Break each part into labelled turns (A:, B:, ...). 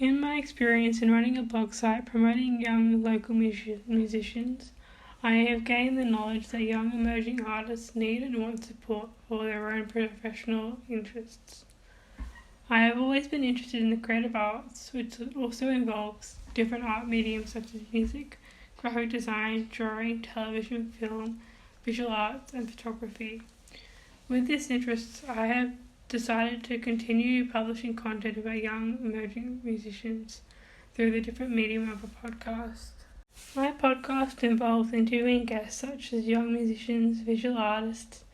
A: In my experience in running a blog site promoting young local musicians, I have gained the knowledge that young emerging artists need and want support for their own professional interests. I have always been interested in the creative arts, which also involves different art mediums such as music, graphic design, drawing, television, film, visual arts, and photography. With this interest, I have decided to continue publishing content about young emerging musicians through the different medium of a podcast. My podcast involves interviewing guests such as young musicians, visual artists,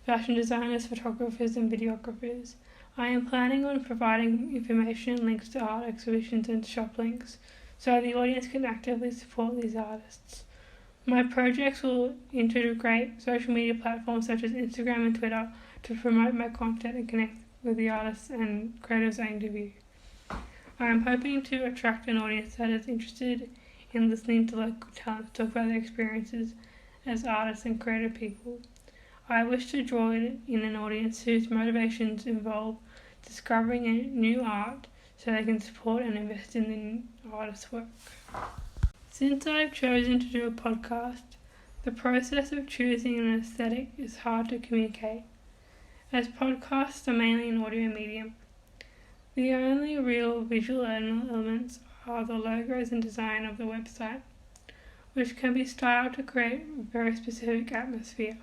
A: fashion designers, photographers, and videographers. I am planning on providing information and links to art exhibitions and shop links so the audience can actively support these artists. My projects will integrate social media platforms such as Instagram and Twitter to promote my content and connect with the artists and creatives I interview. I am hoping to attract an audience that is interested in listening to local talents talk about their experiences as artists and creative people. I wish to draw in an audience whose motivations involve discovering new art so they can support and invest in the artist's work. Since I've chosen to do a podcast, the process of choosing an aesthetic is hard to communicate, as podcasts are mainly an audio medium. The only real visual elements are the logos and design of the website, which can be styled to create a very specific atmosphere.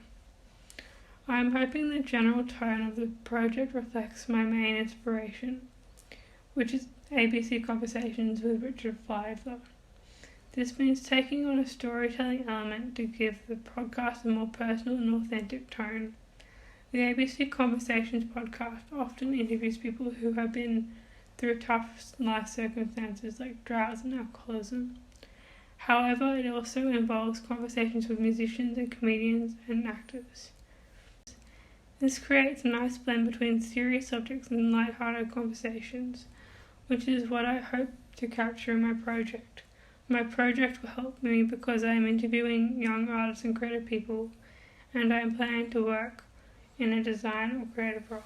A: I am hoping the general tone of the project reflects my main inspiration, which is ABC Conversations with Richard Fleidler. This means taking on a storytelling element to give the podcast a more personal and authentic tone. The ABC Conversations podcast often interviews people who have been through tough life circumstances like droughts and alcoholism. However, it also involves conversations with musicians and comedians and actors. This creates a nice blend between serious subjects and light-hearted conversations, which is what I hope to capture in my project. My project will help me because I am interviewing young artists and creative people, and I am planning to work in a design or creative role.